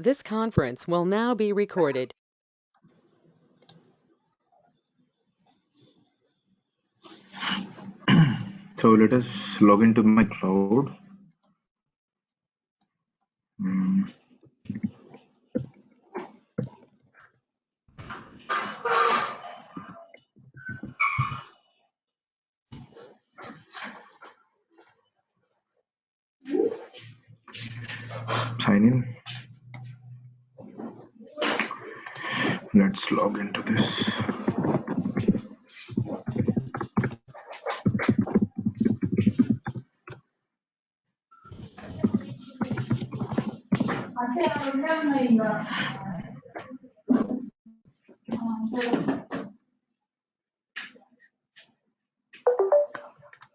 This conference will now be recorded. So let us log into my cloud. Sign in. Let's log into this.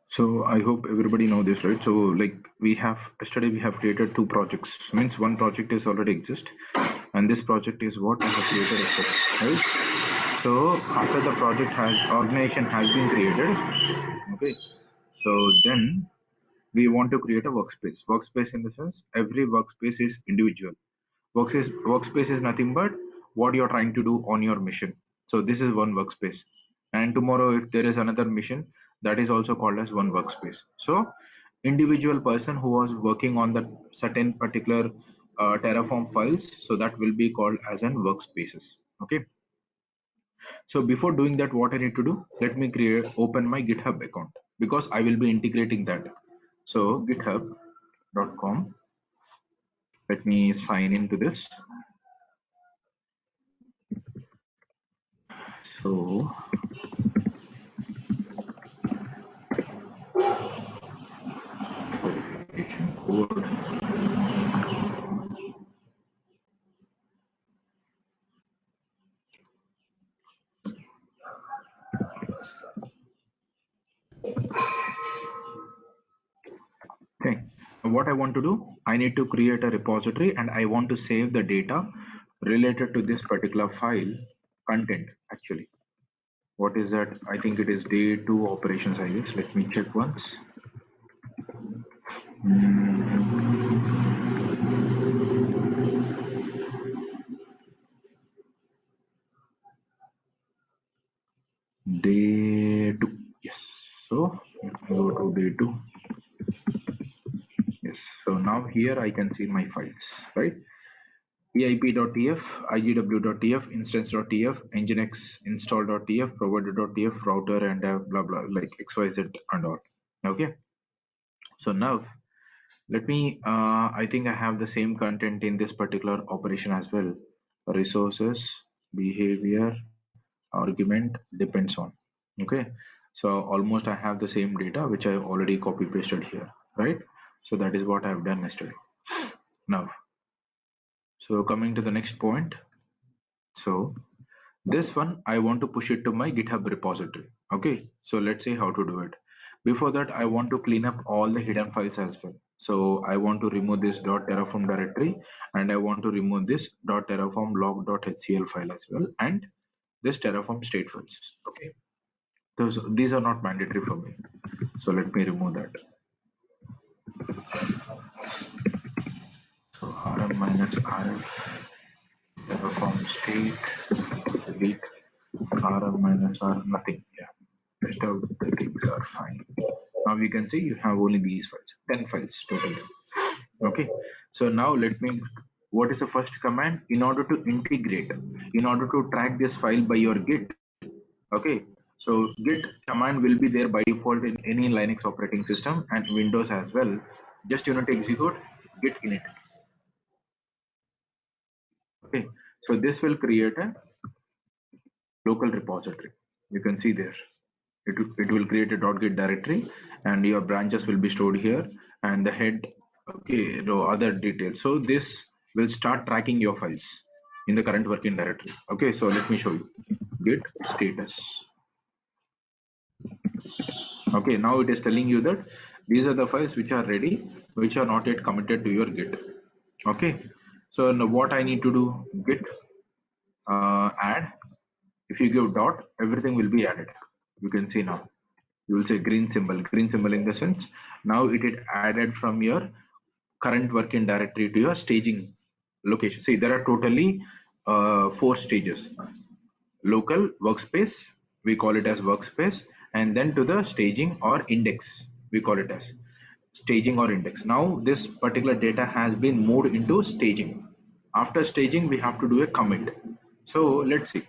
So I hope everybody know this, right? So like yesterday we have created two projects. Means one project is already exist, and this project is what I have created yesterday, right? So after the project has organization has been created, okay. So then we want to create a workspace. Workspace in the sense every workspace is individual. Workspace is nothing but what you're trying to do on your mission. So this is one workspace, and tomorrow if there is another mission, that is also called as one workspace. So individual person who was working on that certain particular terraform files, so that will be called as an workspaces. Okay, so before doing that, what I need to do, let me open my GitHub account, because I will be integrating that. So github.com, let me sign into this. So verification code. Okay, what I want to do, I need to create a repository and I want to save the data related to this particular file content. Actually, what is that? I think it is day 2 operations, I guess. Let me check once. Day 2, yes. So let me go to day 2. Yes, so now here I can see my files, right? eip.tf, igw.tf, instance.tf, nginx install.tf, provider.tf, router, and blah blah, like xyz and all. Okay, so now let me I think I have the same content in this particular operation as well. Resources, behavior, argument, depends on. Okay, so almost I have the same data which I already copy pasted here, right? So that is what I've done yesterday. Now, so coming to the next point, so this one I want to push it to my GitHub repository. Okay, so let's see how to do it. Before that, I want to clean up all the hidden files as well. So I want to remove this .terraform directory, and I want to remove this .terraform log.hcl file as well, and this terraform state files. Okay, these are not mandatory for me, so let me remove that. So rm -rf terraform state delete rm -r nothing. Yeah, rest of the things are fine. Now you can see you have only these files, 10 files totally. Okay, so now let me, what is the first command? In order to integrate, in order to track this file by your git. Okay, so git command will be there by default in any Linux operating system and Windows as well. Just you need to execute git init. Okay, so this will create a local repository. You can see there, it will create a .git directory, and your branches will be stored here, and the head, okay, no other details. So this will start tracking your files in the current working directory. Okay, so let me show you git status. Okay, now it is telling you that these are the files which are ready, which are not yet committed to your git. Okay, so now what I need to do, git add. If you give dot, everything will be added. You can see now, you will say green symbol in the sense now it is added from your current working directory to your staging location. See, there are totally 4 stages. Local workspace, we call it as workspace, and then to the staging or index, we call it as staging or index. Now this particular data has been moved into staging. After staging, we have to do a commit. So let's see,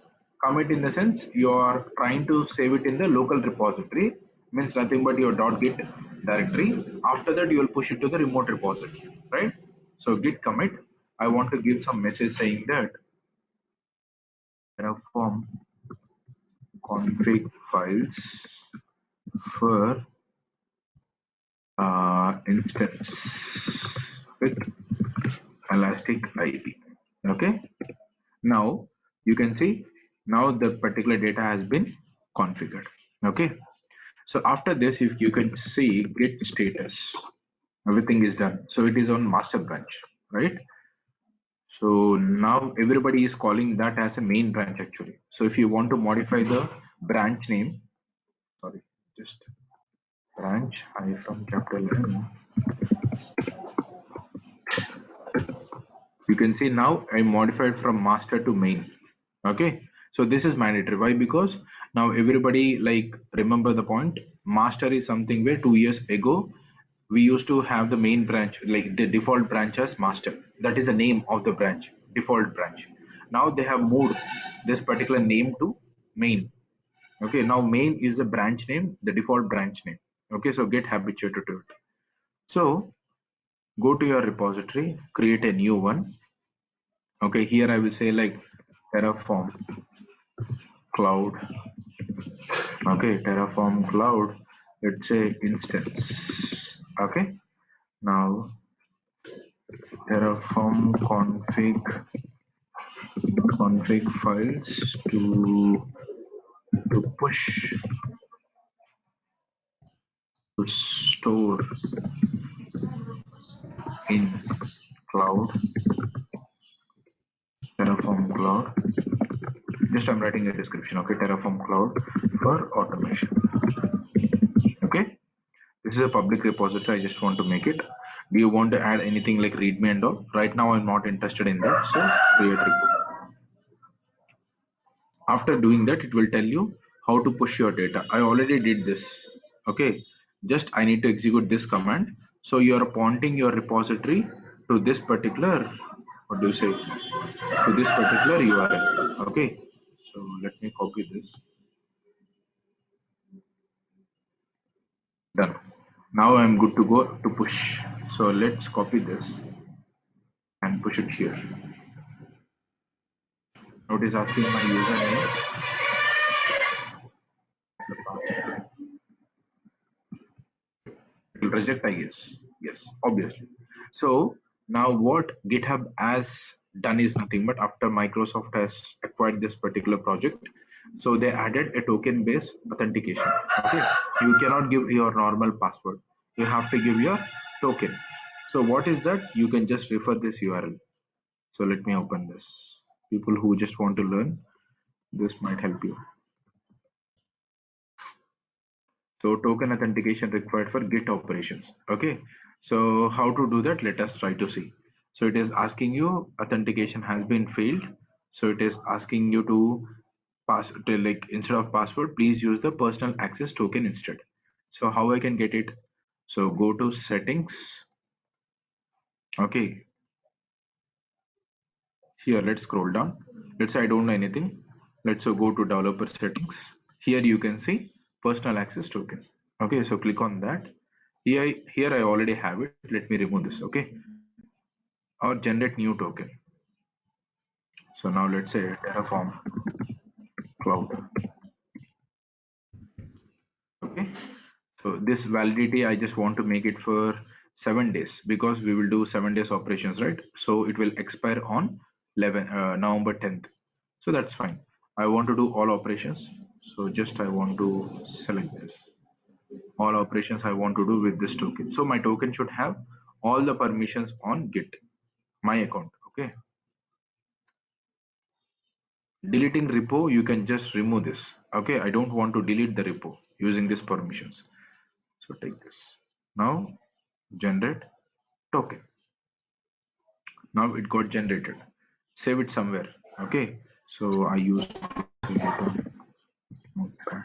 commit in the sense you are trying to save it in the local repository, means nothing but your .git directory. After that, you will push it to the remote repository, right? So git commit, I want to give some message saying that Terraform config files for instance with elastic IP. Okay, now you can see now the particular data has been configured. Okay, so after this, if you can see git status, everything is done, so it is on master branch, right? So now everybody is calling that as a main branch actually. So if you want to modify the branch name, sorry, just branch hyphen capital N, you can see now I modified from master to main. Okay, so this is mandatory. Why? Because now everybody, like, remember the point, master is something where 2 years ago we used to have the main branch, like the default branch as master. That is the name of the branch, default branch. Now they have moved this particular name to main. Okay, now main is the branch name, the default branch name. Okay, so get habituated to it. So go to your repository, create a new one. Okay, here I will say like Terraform Cloud. Okay, Terraform Cloud, let's say instance. Okay, now Terraform config files to push to store in cloud. Terraform Cloud, just I'm writing a description. Okay, Terraform Cloud for automation. Okay, this is a public repository, I just want to make it. Do you want to add anything like readme and all? Right now I'm not interested in that, so create repo. After doing that, it will tell you how to push your data. I already did this. Okay, just I need to execute this command. So you are pointing your repository to this particular, what do you say, to this particular URL. Okay, so let me copy this. Done. Now I'm good to go to push. So let's copy this and push it here. Now it is asking my username. It will reject, I guess. Yes, obviously. So now what GitHub has done is nothing but, after Microsoft has acquired this particular project, so they added a token based authentication. Okay, you cannot give your normal password, you have to give your token. So what is that? You can just refer this URL. So let me open this. People who just want to learn, this might help you. So token authentication required for Git operations. Okay, so how to do that? Let us try to see. So it is asking you authentication has been failed. So it is asking you to pass to, like, instead of password, please use the personal access token instead. So how I can get it? So go to settings. Okay, here let's scroll down. Let's say I don't know anything. Let's go to developer settings. Here you can see personal access token. Okay, so click on that. Here I already have it. Let me remove this. Okay, or generate new token. So now let's say Terraform Cloud. Okay, so this validity I just want to make it for 7 days, because we will do 7 days operations, right? So it will expire on November 10th. So that's fine. I want to do all operations. So just I want to select this. All operations I want to do with this token. So my token should have all the permissions on Git, my account. Okay, deleting repo, you can just remove this. Okay, I don't want to delete the repo using these permissions. So take this. Now generate token. Now it got generated. Save it somewhere. Okay. So I use Notepad.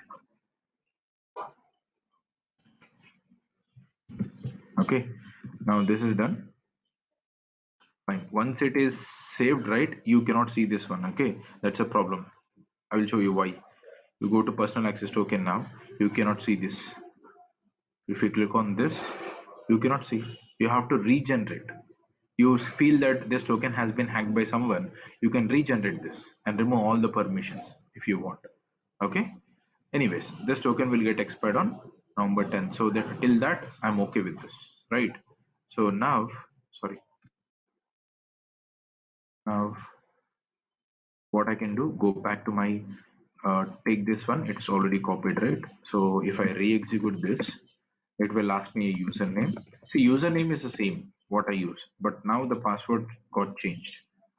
Okay. Now this is done. Fine. Once it is saved, right, you cannot see this one. Okay. That's a problem. I will show you why. You go to personal access token now. You cannot see this. If you click on this, you cannot see. You have to regenerate. You feel that this token has been hacked by someone, you can regenerate this and remove all the permissions if you want. Okay. Anyways, this token will get expired on November 10th. So that till that, I'm okay with this, right? So now, sorry, now what I can do, go back to my, take this one, it's already copied, right? So if I re-execute this, it will ask me a username. See, username is the same, what I use, but now the password got changed.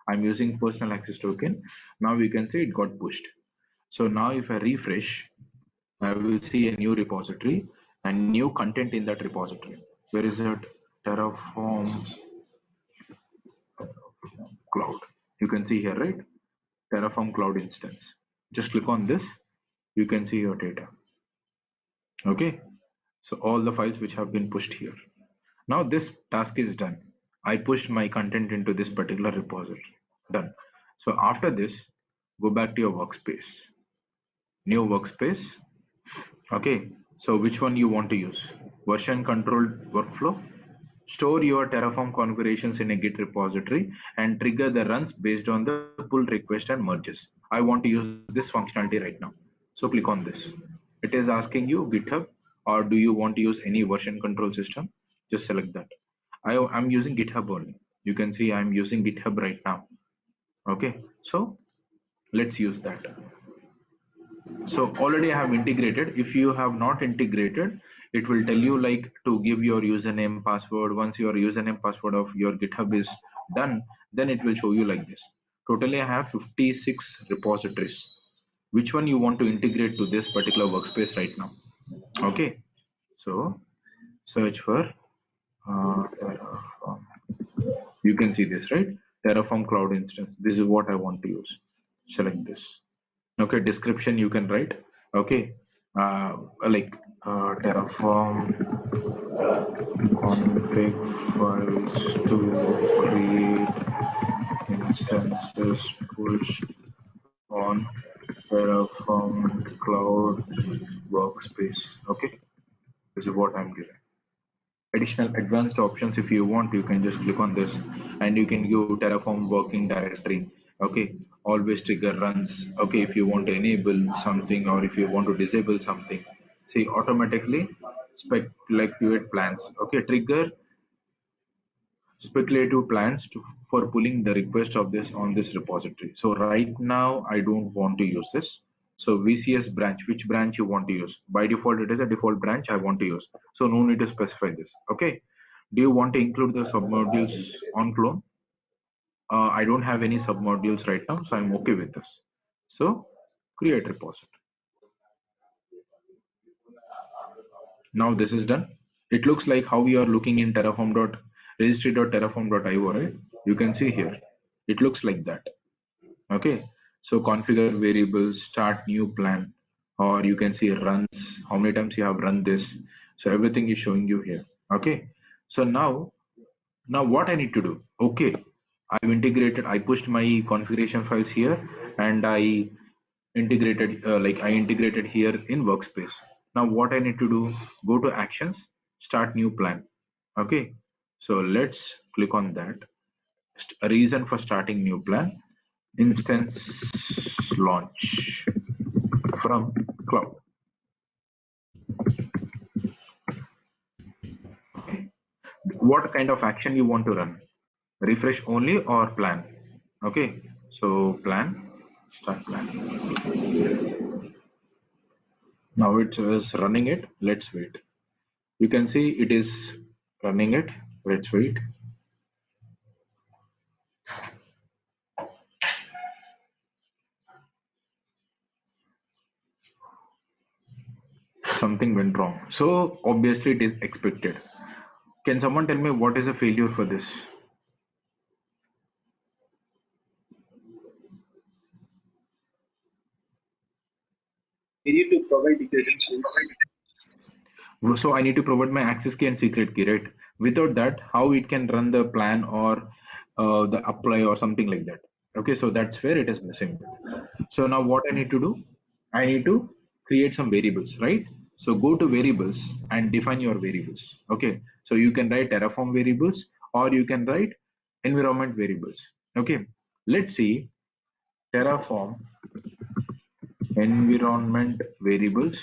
I'm using personal access token. Now you can see it got pushed. So now if I refresh, I will see a new repository and new content in that repository. Where is it? Terraform Cloud. You can see here, right? Terraform Cloud instance. Just click on this. You can see your data. Okay. So all the files which have been pushed here. Now this task is done. I pushed my content into this particular repository. Done. So after this, go back to your workspace. New workspace. Okay. So which one you want to use? Version controlled workflow. Store your Terraform configurations in a Git repository and trigger the runs based on the pull request and merges. I want to use this functionality right now. So click on this. It is asking you GitHub, or do you want to use any version control system? Just select that. I'm using GitHub only. You can see I'm using GitHub right now. Okay, so let's use that. So already I have integrated. If you have not integrated, it will tell you like to give your username password. Once your username password of your GitHub is done, then it will show you like this. Totally I have 56 repositories. Which one you want to integrate to this particular workspace right now? Okay, so search for Terraform. You can see this, right? Terraform Cloud Instance. This is what I want to use. Select this. Okay, description you can write. Okay, like Terraform config files to create instances pushed on Terraform Cloud Workspace. Okay, this is what I'm giving. Additional advanced options, if you want, you can just click on this and you can give Terraform working directory. Okay, always trigger runs. Okay, if you want to enable something or if you want to disable something, see automatically speculate plans. Okay, trigger speculative plans for pulling the request of this on this repository. So right now I don't want to use this. So VCS branch, which branch you want to use? By default, it is a default branch I want to use. So no need to specify this. Okay. Do you want to include the submodules on clone? I don't have any submodules right now, so I'm okay with this. So create repository. Now this is done. It looks like how we are looking in terraform.registry.terraform.io, right? You can see here. It looks like that. Okay. So configure variables, start new plan, or you can see runs, how many times you have run this. So everything is showing you here. Okay. So now what I need to do? Okay. I've integrated, I pushed my configuration files here and I integrated I integrated here in workspace. Now what I need to do, go to actions, start new plan. Okay, so let's click on that. A reason for starting new plan, instance launch from cloud. Okay, what kind of action you want to run, refresh only or plan? Okay, so plan, start plan. Now it is running it. Let's wait. You can see it is running it. Let's wait. Something went wrong. So obviously it is expected. Can someone tell me what is a failure for this? You need to provide the credentials. So I need to provide my access key and secret key, right? Without that, how it can run the plan or the apply or something like that. Okay, so that's where it is missing. So now what I need to do, I need to create some variables, right? So go to variables and define your variables. Okay, so you can write Terraform variables or you can write environment variables. Okay, let's see Terraform environment variables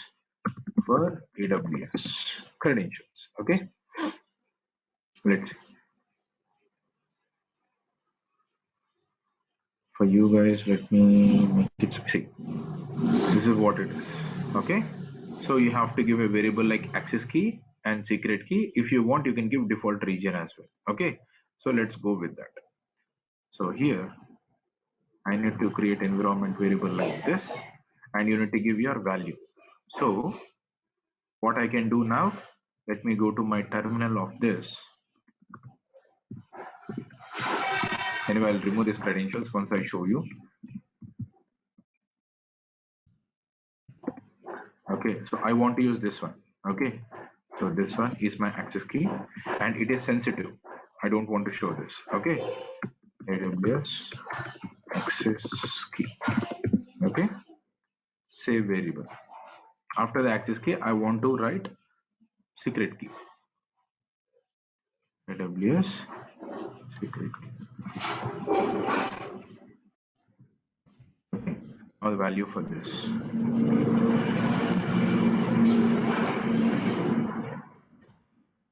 for AWS credentials. Okay, let's see. For you guys, let me make it see. This is what it is. Okay, so you have to give a variable like access key and secret key. If you want, you can give default region as well. Okay, so let's go with that. So here I need to create environment variable like this, and you need to give your value. So what I can do now, let me go to my terminal of this. Anyway, I'll remove these credentials once I show you. Okay, so I want to use this one. Okay, so this one is my access key and it is sensitive. I don't want to show this. Okay, AWS access key. Okay, save variable. After the access key, I want to write secret key. AWS secret key. Okay, now the value for this.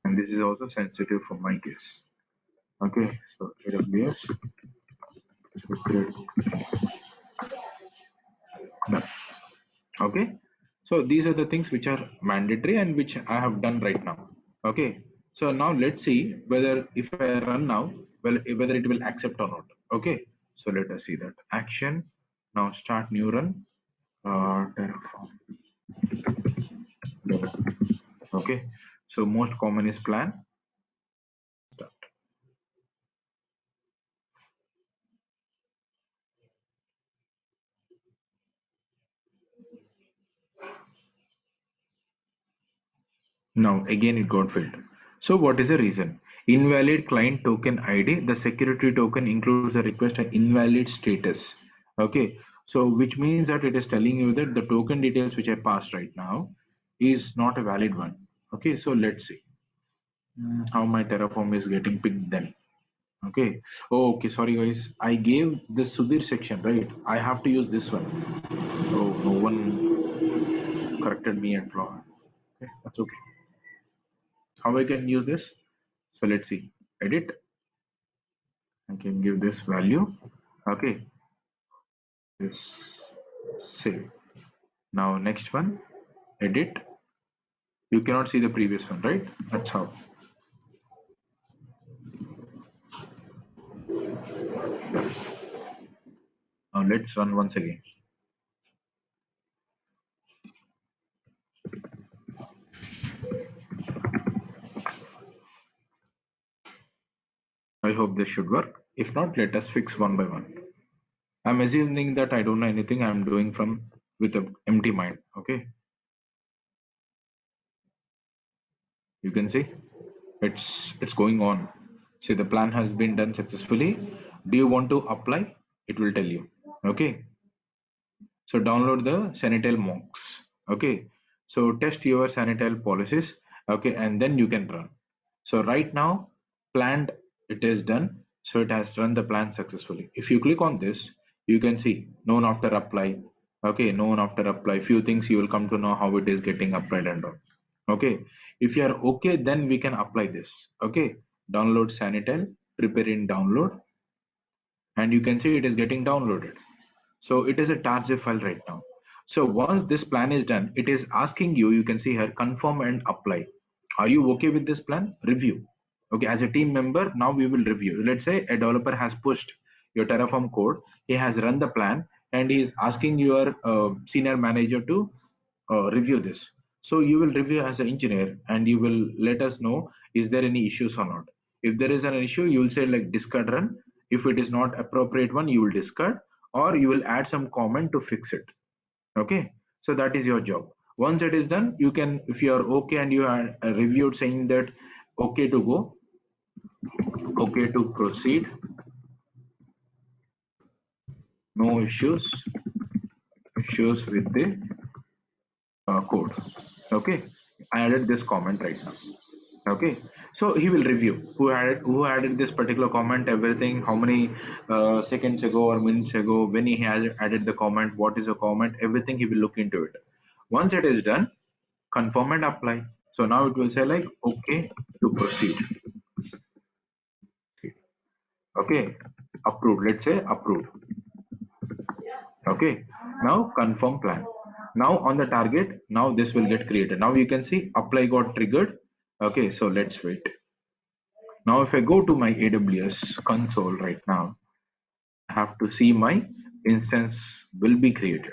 And this is also sensitive for my case. Okay, so AWS secret. Done. Okay, so these are the things which are mandatory and which I have done right now. Okay, so now let's see whether if I run now, well, whether it will accept or not. Okay, so let us see that action. Now start new run. Terraform. Okay, so most common is plan. Start. Now again it got filled. So what is the reason? Invalid client token ID. The security token includes a request an invalid status. Okay, so which means that it is telling you that the token details which I passed right now is not a valid one. Okay, so let's see how my Terraform is getting picked then. Okay. Oh, okay. Sorry guys. I gave the Sudhir section, right? I have to use this one. Oh, no one corrected me at all. Okay, that's okay. How I can use this? So let's see. Edit. I can give this value. Okay. This save. Now next one. Edit. You cannot see the previous one, right? That's how. Now let's run once again. I hope this should work. If not, let us fix one by one. I'm assuming that I don't know anything. I'm doing from with an empty mind. Okay. You can see it's going on. See, the plan has been done successfully. Do you want to apply? It will tell you. Okay, so download the Sanitel mocks. Okay, so test your Sanitel policies. Okay, and then you can run. So right now planned, it is done. So it has run the plan successfully. If you click on this, you can see known after apply. Okay, known after apply, few things you will come to know how it is getting applied and all. Okay, if you are okay, then we can apply this. Okay, download Sanitel, prepare in download, and you can see it is getting downloaded. So it is a tar.zip file right now. So once this plan is done, it is asking you, you can see here, confirm and apply. Are you okay with this plan? Review. Okay, as a team member, now we will review. Let's say a developer has pushed your Terraform code, he has run the plan, and he is asking your senior manager to review this. So you will review as an engineer and you will let us know is there any issues or not. If there is an issue, you will say like discard run. If it is not appropriate one, you will discard, or you will add some comment to fix it. Okay, So that is your job. Once it is done, you can, if you are okay and you are reviewed saying that okay to go, okay to proceed, no issues with the code. Okay, I added this comment right now. Okay, so he will review who added this particular comment, everything, how many seconds ago or minutes ago, when he has added the comment, what is the comment, everything he will look into it. Once it is done, confirm and apply. So now it will say like okay to proceed. Okay, approved, let's say approved. Okay, now confirm plan. Now on the target, now this will get created. Now you can see apply got triggered. Okay, so let's wait. Now if I go to my AWS console right now, I have to see my instance will be created.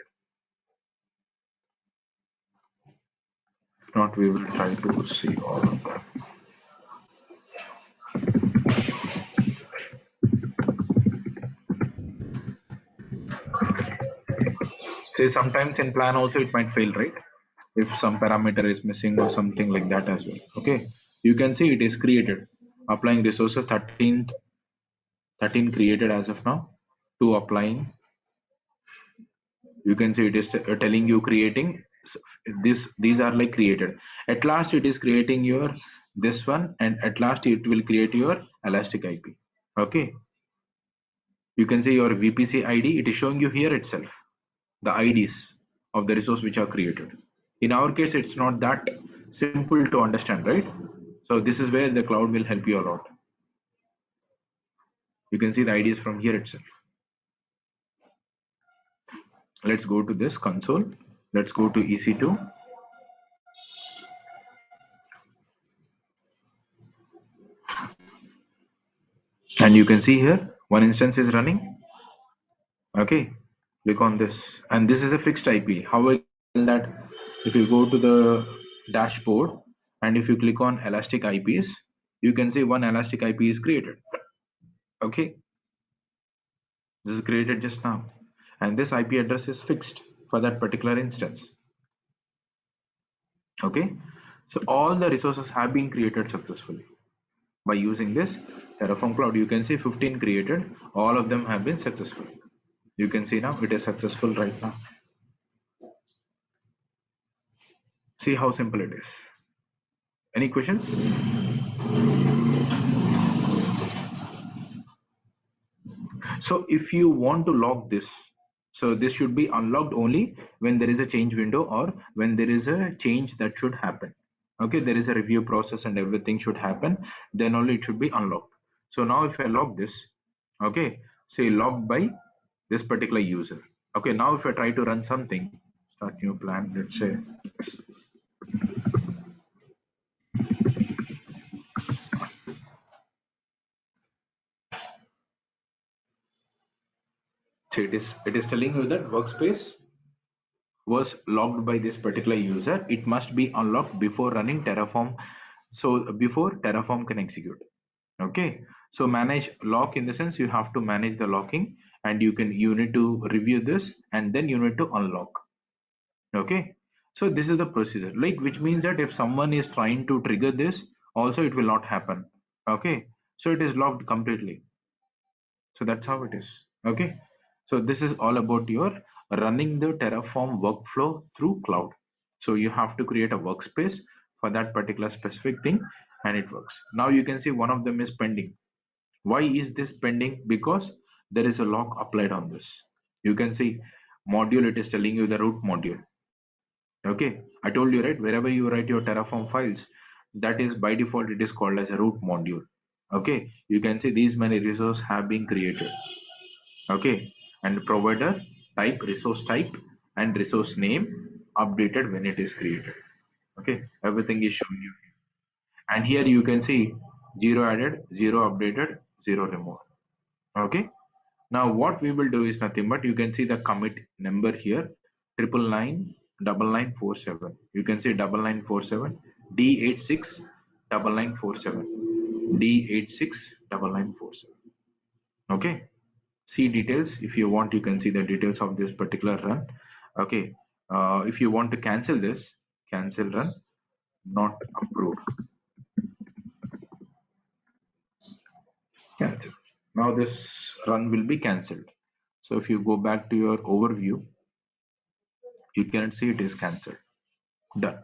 If not, we will try to see all of them. See, sometimes in plan also it might fail, right? If some parameter is missing or something like that as well. Okay, you can see it is created. Applying resources 13 created as of now. To applying, you can see it is telling you creating these are like created. At last it is creating your this one, and at last it will create your elastic IP. Okay, you can see your VPC ID, it is showing you here itself the IDs of the resource which are created. In our case it's not that simple to understand, right? So this is where the cloud will help you a lot. You can see the IDs from here itself. Let's go to this console. Let's go to EC2. And you can see here one instance is running. Okay, click on this, and this is a fixed IP. How I tell that? If you go to the dashboard and if you click on elastic IPs, you can see one elastic IP is created. Okay, this is created just now, and this IP address is fixed for that particular instance. Okay, so all the resources have been created successfully by using this Terraform Cloud. You can see 15 created, all of them have been successful. You can see now it is successful right now. See how simple it is. Any questions? So if you want to log this, so this should be unlocked only when there is a change window or when there is a change that should happen. Okay, there is a review process and everything should happen, then only it should be unlocked. So now if I log this, okay, say logged by this particular user. Okay, now if I try to run something, start new plan, let's say. So it is telling you that workspace was logged by this particular user. It must be unlocked before running Terraform. So before Terraform can execute. Okay. So manage lock in the sense you have to manage the locking, and you need to review this and then you need to unlock. Okay. So this is the procedure, like, which means that if someone is trying to trigger this, also it will not happen. Okay. So it is locked completely. So that's how it is. Okay, so this is all about your running the Terraform workflow through cloud. So you have to create a workspace for that particular specific thing, and it works. Now you can see one of them is pending. Why is this pending? Because there is a lock applied on this. You can see module, it is telling you the root module. Okay, I told you, right, wherever you write your Terraform files, that is by default it is called as a root module. Okay, you can see these many resources have been created. Okay, and provider type, resource type, and resource name updated when it is created. Okay, everything is shown you here. And here you can see 0 added, 0 updated, 0 removed. Okay, now what we will do is nothing but you can see the commit number here, 999 you can see 9947 D86 9947 D86 9947. Okay, see details. If you want, you can see the details of this particular run. Okay, If you want to cancel this, cancel run, not approved. Cancel. Now this run will be cancelled. So if you go back to your overview, you can see it is cancelled. Done.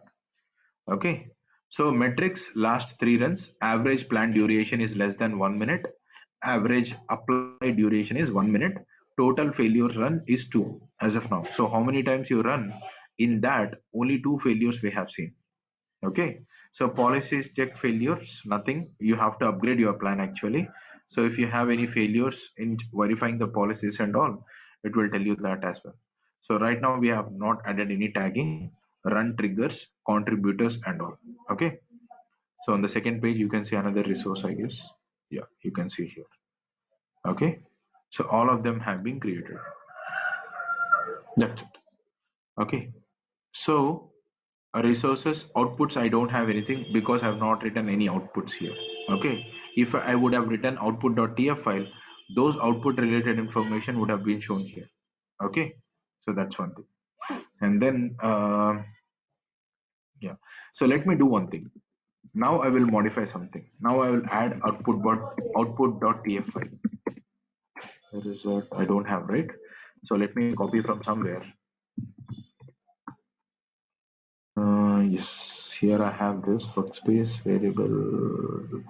Okay. So metrics last 3 runs. Average planned duration is less than 1 minute. Average applied duration is 1 minute. Total failures run is 2 as of now. So how many times you run? In that, only 2 failures we have seen. Okay, so policies check failures, nothing. You have to upgrade your plan actually. So if you have any failures in verifying the policies and all, it will tell you that as well. So right now we have not added any tagging, run triggers, contributors and all. Okay, so on the second page you can see another resource, I guess. Yeah, you can see here. Okay, so all of them have been created. That's it. Okay, so resources outputs, I don't have anything because I have not written any outputs here. Okay, if I would have written output.tf file, those output related information would have been shown here. Okay, so that's one thing. And then yeah, so let me do one thing. Now I will modify something. Now I will add output.tf file. There is a, I don't have, right? So let me copy from somewhere. Yes, here I have this workspace variable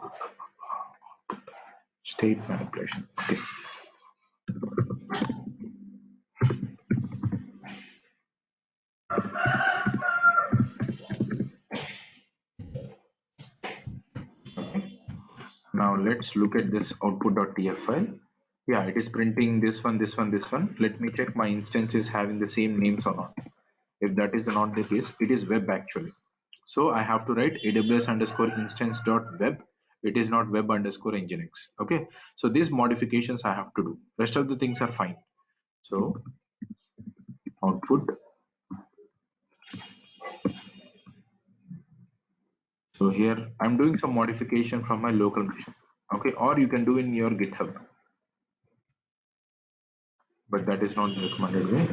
state manipulation. Okay. Now let's look at this output.tf file. Yeah, it is printing this one, this one, this one. Let me check my instance is having the same names or not. If that is not the case, it is web actually. So I have to write AWS underscore instance dot web. It is not web underscore nginx. Okay. So these modifications I have to do. Rest of the things are fine. So output. So here I'm doing some modification from my local machine. Okay. Or you can do in your GitHub. But that is not the recommended way.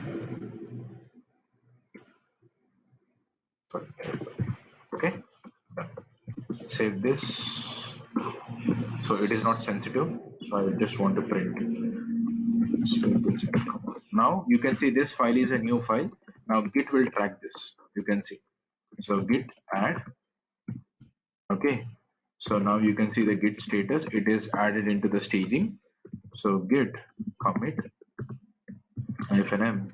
Sorry. Okay, save this. So it is not sensitive, so I just want to print it. Save this. Now you can see this file is a new file. Now git will track this, you can see. So git add. Okay, so now you can see the git status, it is added into the staging. So git commit -m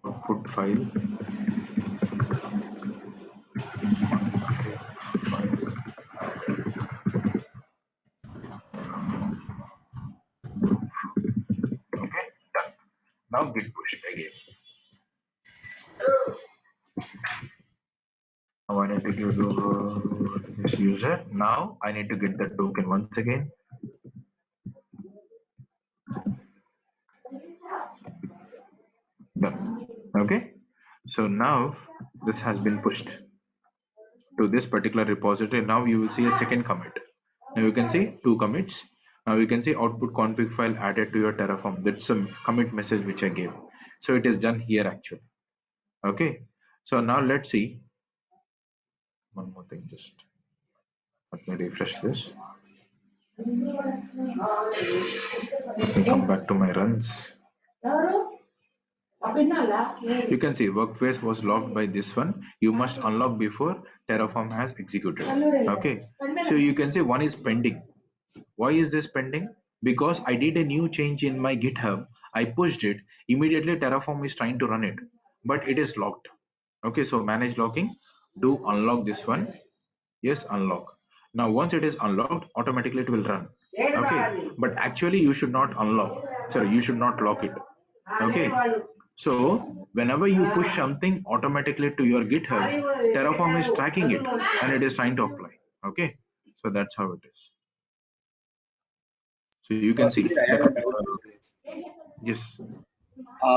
output file okay, done. Now git push again. Now I need to give this user. Now I need to get the token once again. Done. Okay. So now this has been pushed to this particular repository. Now you will see a second commit. Now you can see 2 commits. Now you can see output config file added to your Terraform. That's some commit message which I gave. So it is done here actually. Okay. So now let's see one more thing. Just let me refresh this. Let me come back to my runs. You can see workspace was locked by this one. You must unlock before Terraform has executed. Okay. So you can see one is pending. Why is this pending? Because I did a new change in my GitHub. I pushed it. Immediately Terraform is trying to run it, but it is locked. Okay. So manage locking. Do unlock this one. Yes, unlock. Now once it is unlocked, automatically it will run. Okay. But actually you should not unlock. Sorry, you should not lock it. Okay. So whenever you push something automatically to your GitHub, Terraform is tracking it and it is trying to apply. Okay. So that's how it is. So you can see. I have a doubt. Yes.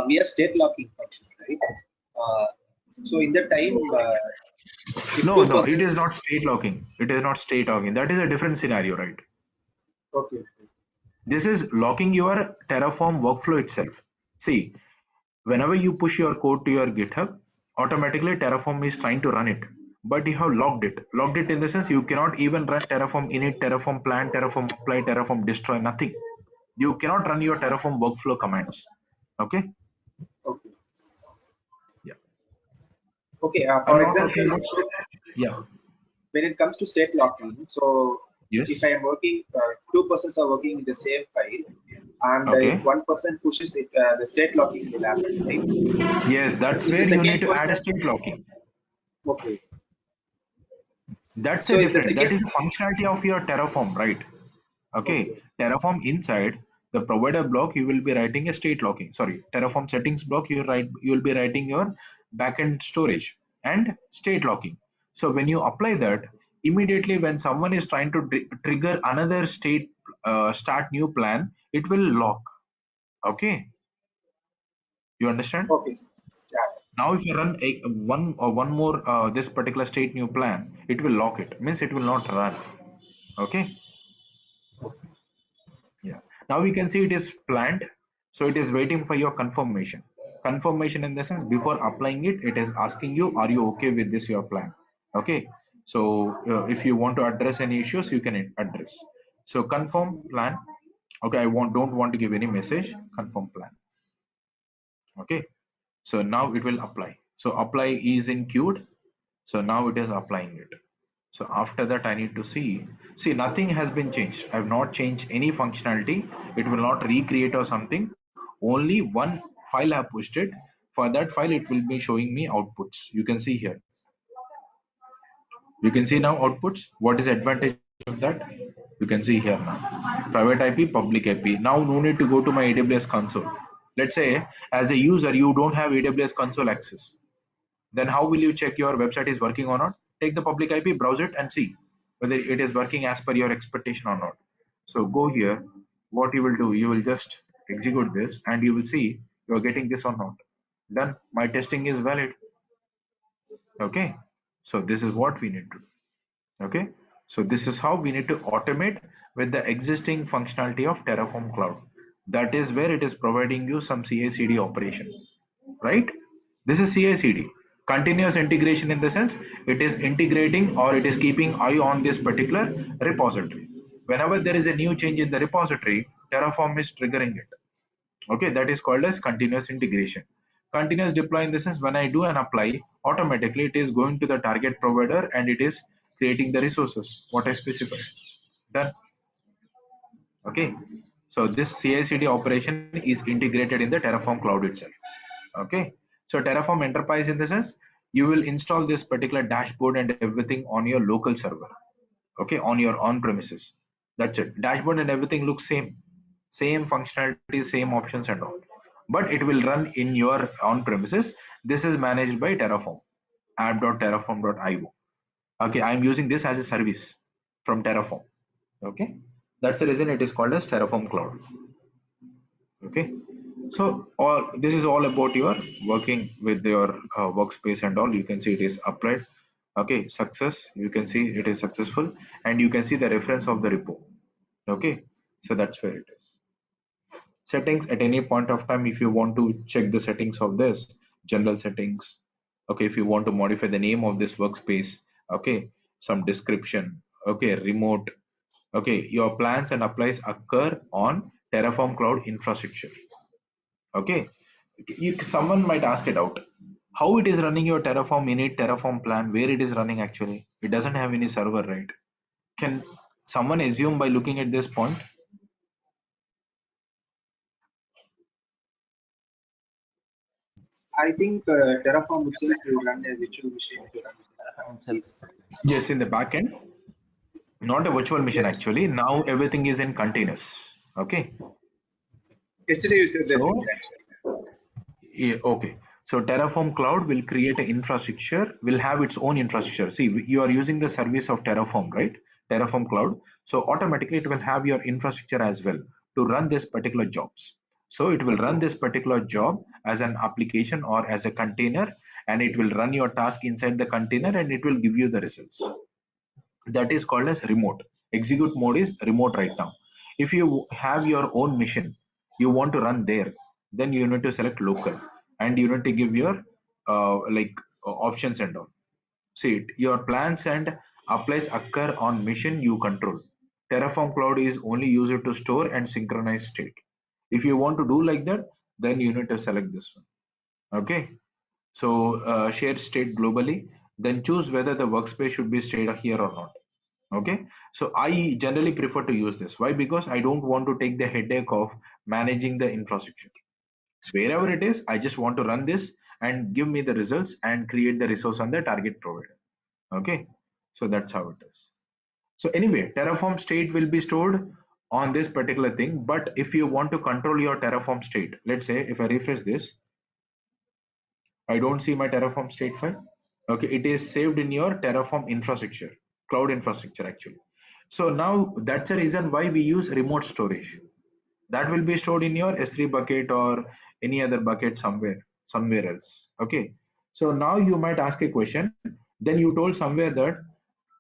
We have state locking function, right? So in the time, if No, two no, it is persons, not state locking. It is not state locking. That is a different scenario, right? okay, This is locking your Terraform workflow itself. See, Whenever you push your code to your GitHub, automatically Terraform is trying to run it, but you have logged it. Logged it in the sense you cannot even run Terraform init, Terraform plan, Terraform apply, Terraform destroy, nothing. You cannot run your Terraform workflow commands. Okay. Okay. Yeah. Okay. I'm For not talking example, about. so Yeah. when it comes to state locking, so if Yes. I am working, two persons are working in the same file, and if Okay. one person pushes it, the state locking will happen, right? Yes, that's If where the you need second to add a person, state locking. okay. That's a So if the different. That second, is a functionality of your Terraform, right? Okay. okay, Terraform inside the provider block, you will be writing a state locking. Sorry, Terraform settings block, you will be writing your backend storage and state locking. So when you apply that, immediately when someone is trying to trigger another state, start new plan, it will lock. Okay, you understand? okay, yeah, Now, if you run one more this particular state new plan, it will lock it. Means it will not run. Okay. Yeah. Now we can see it is planned. So it is waiting for your confirmation. Confirmation in the sense before applying it, it is asking you, are you okay with this your plan? Okay. So if you want to address any issues, you can address. So confirm plan. Okay. Don't want to give any message. Confirm plan. Okay. So now it will apply. So apply is in queued. So now it is applying it. So after that, I need to see nothing has been changed. I have not changed any functionality. It will not recreate or something. Only one file I have pushed it. For that file, it will be showing me outputs. You can see here. You can see now outputs. What is the advantage of that? You can see here now. Private IP, public IP. Now no need to go to my AWS console. Let's say as a user, you don't have AWS console access. Then how will you check your website is working or not? Take the public IP, browse it and see whether it is working as per your expectation or not. So go here. What you will do, you will just execute this and you will see you are getting this or not. Done. My testing is valid. Okay. So this is what we need to do. Okay. So this is how we need to automate with the existing functionality of Terraform Cloud. That is where it is providing you some CI/CD operation, right? This is CI/CD, continuous integration, in the sense it is integrating or it is keeping eye on this particular repository. Whenever there is a new change in the repository, Terraform is triggering it. Okay, that is called as continuous integration. Continuous deploy in the sense when I do an apply, automatically it is going to the target provider and it is creating the resources what I specify. Done. Okay, so this CI/CD operation is integrated in the Terraform cloud itself. Okay, so Terraform Enterprise in the sense you will install this particular dashboard and everything on your local server. Okay, on your on premises. That's it. Dashboard and everything looks same functionality, same options and all, but it will run in your on premises. This is managed by Terraform, app.terraform.io. Okay, I'm using this as a service from Terraform. Okay, that's the reason it is called as Terraform Cloud. Okay, so all this is all about your working with your workspace and all. You can see it is applied. Okay, success, you can see it is successful and you can see the reference of the repo. Okay, so that's where it is. Settings at any point of time, if you want to check the settings of this general settings. Okay, if you want to modify the name of this workspace. Okay, some description. Okay, remote. Okay, your plans and applies occur on Terraform cloud infrastructure. Okay, someone might ask it out. How it is running your Terraform init, Terraform plan, where it is running actually? It doesn't have any server, right? Can someone assume by looking at this point? I think Terraform itself will run a virtual machine to run this. Yes, in the backend, not a virtual machine Yes. actually. Now everything is in containers. Okay, Yesterday you said the same so actually. yeah, okay. So Terraform Cloud will create an infrastructure, will have its own infrastructure. See, you are using the service of Terraform, right? Terraform Cloud. So automatically it will have your infrastructure as well to run this particular jobs. So it will run this particular job as an application or as a container, and it will run your task inside the container and it will give you the results. That is called as remote. Execute mode is remote right now. If you have your own mission, you want to run there, then you need to select local and you need to give your options and all. See it, your plans and applies occur on mission you control. Terraform Cloud is only used to store and synchronize state. If you want to do like that, then you need to select this one. Okay. So share state globally, then choose whether the workspace should be stayed here or not. Okay. So I generally prefer to use this. Why? Because I don't want to take the headache of managing the infrastructure. Wherever it is, I just want to run this and give me the results and create the resource on the target provider. Okay. So that's how it is. So anyway, Terraform state will be stored on this particular thing. But if you want to control your Terraform state, let's say if I refresh this, I don't see my Terraform state file. Okay, it is saved in your Terraform infrastructure, cloud infrastructure actually. So now that's the reason why we use remote storage. That will be stored in your S3 bucket or any other bucket somewhere else. Okay. So now you might ask a question. Then you told somewhere that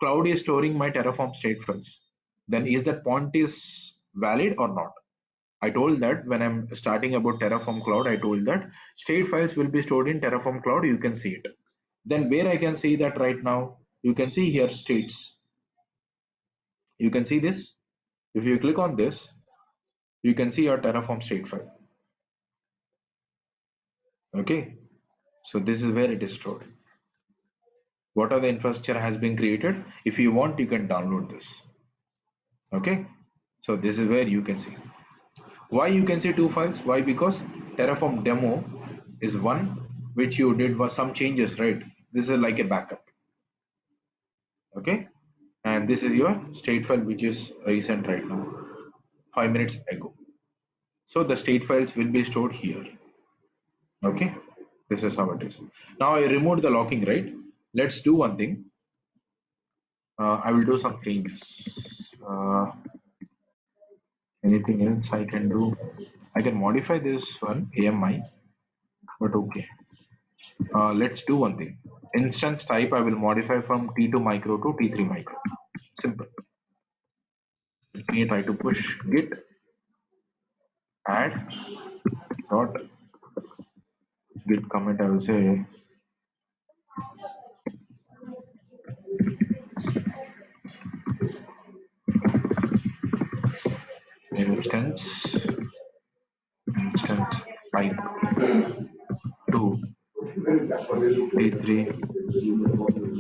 cloud is storing my Terraform state files. Then is that point is valid or not? I told that when I'm starting about Terraform Cloud, I told that state files will be stored in Terraform Cloud. You can see it. Then where I can see that right now, you can see here states. You can see this. If you click on this, you can see your Terraform state file. Okay. So this is where it is stored. What are the infrastructure has been created? If you want, you can download this. Okay. So this is where you can see. Why you can see two files? Why? Because Terraform demo is one which you did was some changes, right? This is like a backup. Okay. And this is your state file which is recent right now, 5 minutes ago. So the state files will be stored here. Okay. This is how it is. Now I removed the locking, right? Let's do one thing. I will do some changes. Anything else I can do? I can modify this one AMI, but okay. Let's do one thing. Instance type I will modify from T2 micro to T3 micro. Simple. Let me try to push git add dot git commit. I will say instance type to T3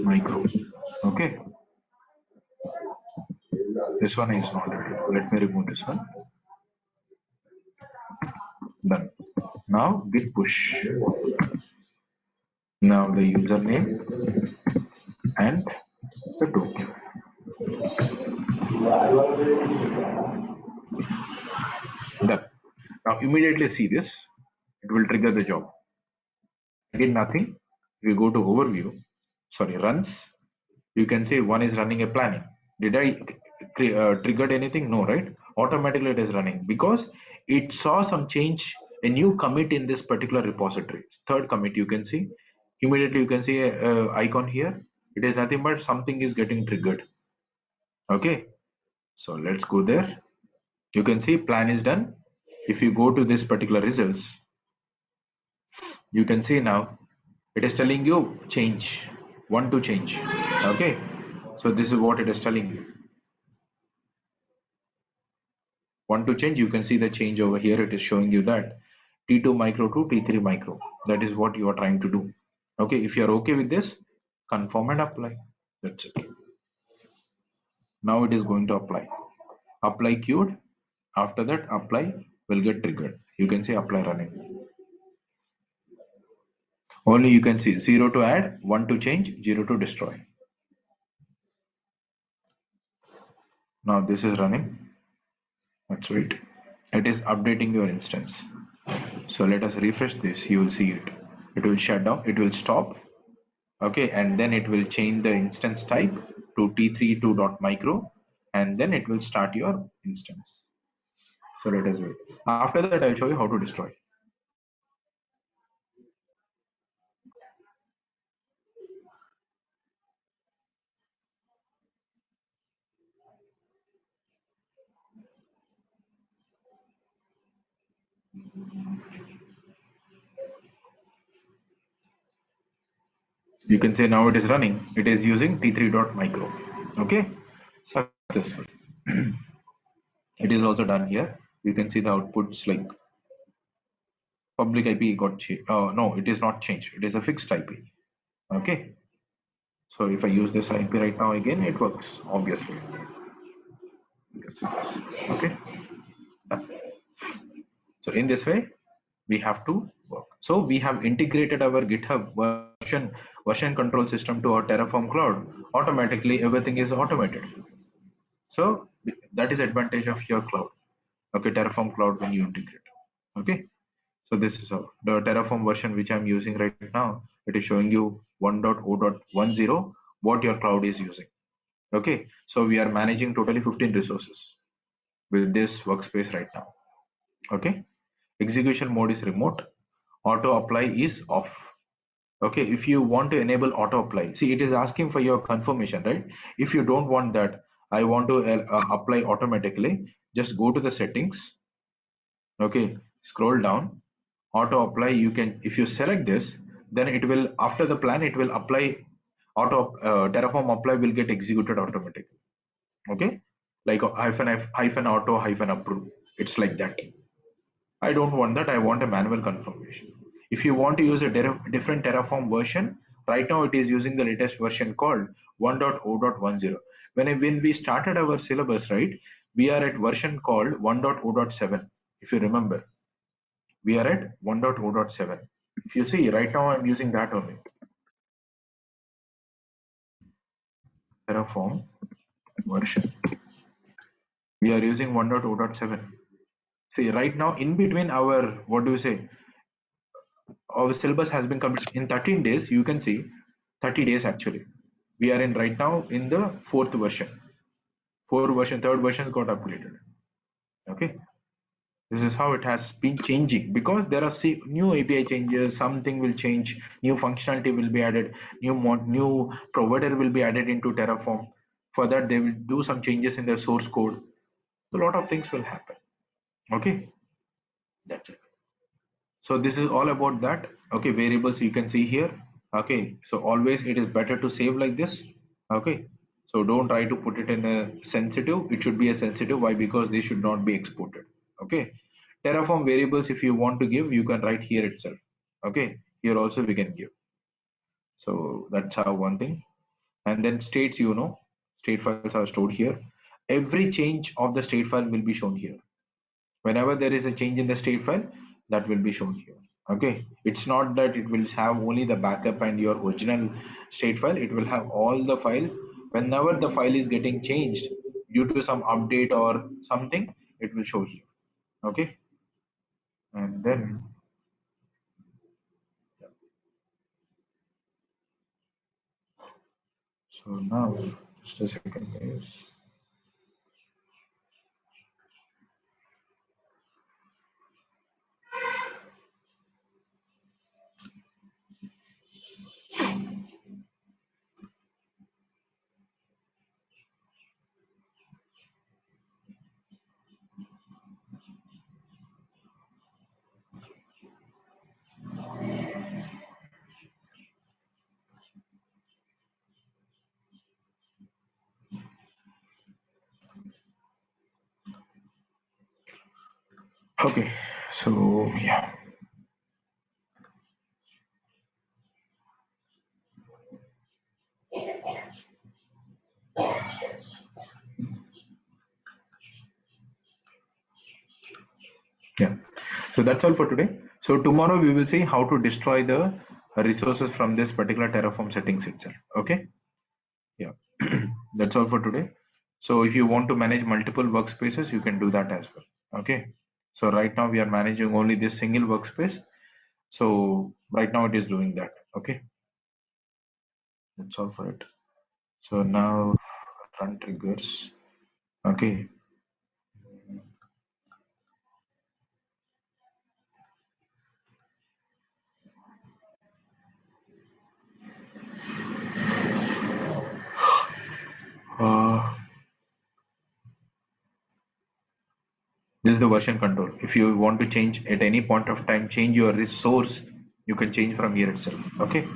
micro. Okay. This one is not ready. Let me remove this one. Done. Now git push. Now the username and the token. Done. Now immediately see this. It will trigger the job. Again nothing. If we go to overview, sorry, runs, you can say one is running a planning. Did I triggered anything? No, right? Automatically it is running because it saw some change, a new commit in this particular repository. Third commit you can see. Immediately you can see a icon here. It is nothing but something is getting triggered. Okay. So let's go there. You can see plan is done. If you go to this particular results, you can see now it is telling you change, one to change. Okay. So this is what it is telling you. Want to change, you can see the change over here. It is showing you that T2 micro to T3 micro. That is what you are trying to do. Okay, if you are okay with this, confirm and apply. That's it. Now it is going to apply. Apply queued. After that, apply will get triggered. You can see apply running. Only you can see 0 to add, 1 to change, 0 to destroy. Now this is running. Let's wait. It is updating your instance. So let us refresh this. You will see it. It will shut down. It will stop. Okay, and then it will change the instance type to t32.micro, and then it will start your instance. So let us wait. After that, I'll show you how to destroy. You can say now it is running. It is using t3.micro. Okay, successful. It is also done here. You can see the outputs like public IP got changed. No, it is not changed. It is a fixed IP. Okay. So if I use this IP right now again, it works obviously. Yes, it does. Okay. Done. So in this way, we have to work. So we have integrated our GitHub version control system to our Terraform cloud. Automatically, everything is automated. So that is advantage of your cloud. Okay, Terraform cloud when you integrate. Okay. So this is how the Terraform version which I'm using right now. It is showing you 1.0.10 what your cloud is using. Okay. So we are managing totally 15 resources with this workspace right now. Okay. Execution mode is remote. Auto apply is off. Okay, if you want to enable auto apply, see it is asking for your confirmation, right? If you don't want that, I want to apply automatically, just go to the settings. Okay, scroll down, auto apply. You can, if you select this, then it will, after the plan, it will apply auto. Terraform apply will get executed automatically. Okay, like hyphen auto hyphen approve, it's like that. I don't want that. I want a manual confirmation. If you want to use a different Terraform version, right now it is using the latest version called 1.0.10. When we started our syllabus, right, we are at version called 1.0.7. If you remember, we are at 1.0.7. If you see, right now I'm using that only. Terraform version. We are using 1.0.7. See, right now in between our, what do you say, our syllabus has been completed in 13 days. You can see 30 days actually. We are in right now in the fourth version. Third version got upgraded. Okay, this is how it has been changing, because there are new API changes. Something will change, new functionality will be added, new provider will be added into Terraform. For that, they will do some changes in their source code. A lot of things will happen. Okay, that's it. So this is all about that. Okay, variables you can see here. Okay, so always it is better to save like this. Okay, so don't try to put it in a sensitive. It should be a sensitive. Why? Because they should not be exported. Okay, Terraform variables, if you want to give, you can write here itself. Okay, here also we can give. So that's how one thing. And then states, you know, state files are stored here. Every change of the state file will be shown here. Whenever there is a change in the state file, that will be shown here. Okay, it's not that it will have only the backup and your original state file. It will have all the files. Whenever the file is getting changed due to some update or something, it will show here. Okay, and then so now just a second, guys. Okay, so yeah. Yeah, so that's all for today. So tomorrow we will see how to destroy the resources from this particular Terraform settings itself. Okay, yeah, that's all for today. So if you want to manage multiple workspaces, you can do that as well. Okay, so right now we are managing only this single workspace. So right now it is doing that. Okay, that's all for it. So now run triggers. Okay, uh, this is the version control. If you want to change at any point of time, change your resource, you can change from here itself. Okay,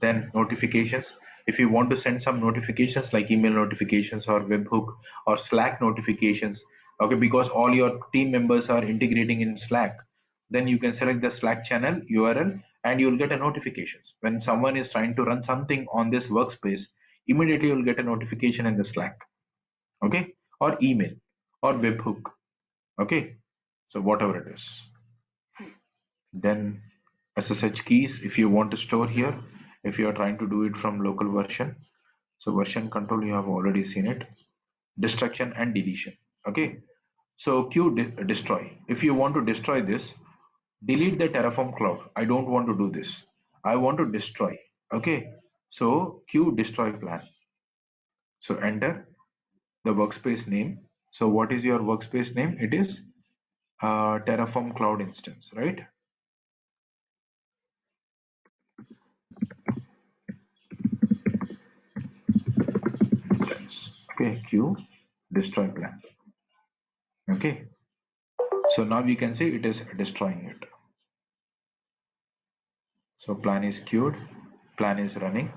Then notifications. If you want to send some notifications like email notifications or webhook or Slack notifications, okay, because all your team members are integrating in Slack, then you can select the Slack channel URL and you'll get a notifications. When someone is trying to run something on this workspace, immediately you'll get a notification in the Slack, okay, or email or webhook, okay. So whatever it is. Then SSH keys, if you want to store here, if you are trying to do it from local version, so version control, you have already seen it. Destruction and deletion, okay. So destroy, if you want to destroy this, delete the Terraform cloud. I don't want to do this, I want to destroy, okay. So Q destroy plan. So enter the workspace name. So what is your workspace name? It is Terraform cloud instance, right? Okay, Q destroy plan, okay. So now we can see it is destroying it. So plan is queued, plan is running.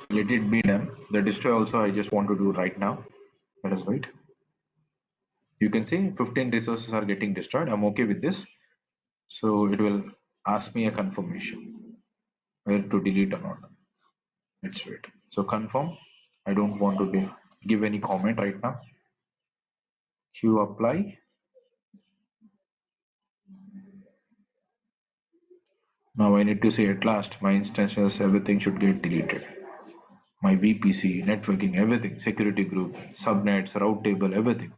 Let it be done. The destroy also I just want to do right now. Let us wait. You can see 15 resources are getting destroyed. I'm okay with this. So it will ask me a confirmation whether to delete or not. Let's wait. So confirm. I don't want to give any comment right now. Q apply. Now I need to say at last my instances, everything should get deleted. My VPC, networking, everything, security group, subnets, route table, everything.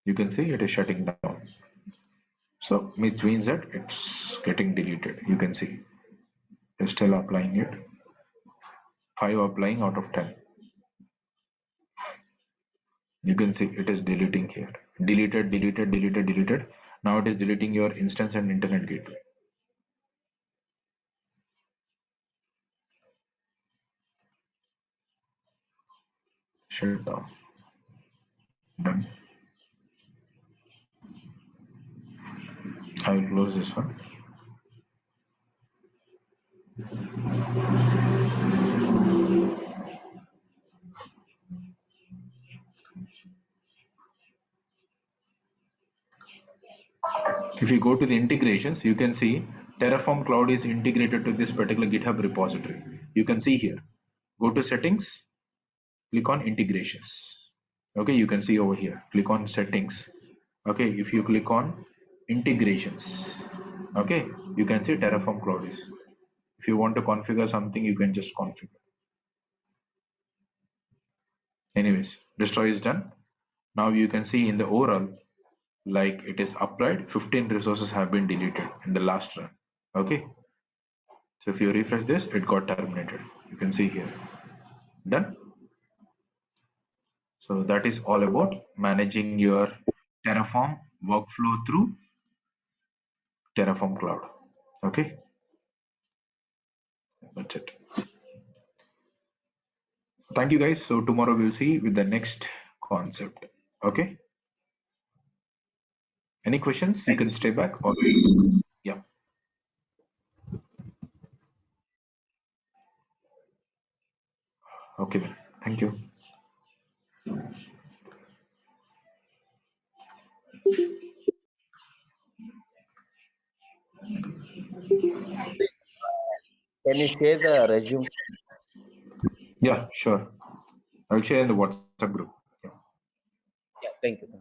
You can see it is shutting down. So which means that it's getting deleted. You can see it's still applying it. 5 applying out of 10. You can see it is deleting here. Deleted, deleted, deleted, deleted. Now it is deleting your instance and internet gateway. Shut down. Done. I will close this one. If you go to the integrations, you can see Terraform Cloud is integrated to this particular GitHub repository. You can see here. Go to settings, click on integrations. Okay, you can see over here. Click on settings. Okay, if you click on integrations, okay, you can see Terraform Cloud is. If you want to configure something, you can just configure. Anyways, destroy is done. Now you can see in the overall, like it is applied, 15 resources have been deleted in the last run. Okay, so if you refresh this, it got terminated. You can see here. Done. So that is all about managing your Terraform workflow through Terraform Cloud. Okay, that's it. Thank you guys. So tomorrow we'll see with the next concept. Okay, any questions? You can stay back or yeah. Okay then. Thank you. Can you share the resume? Yeah, sure. I'll share in the WhatsApp group. Yeah. Yeah, thank you.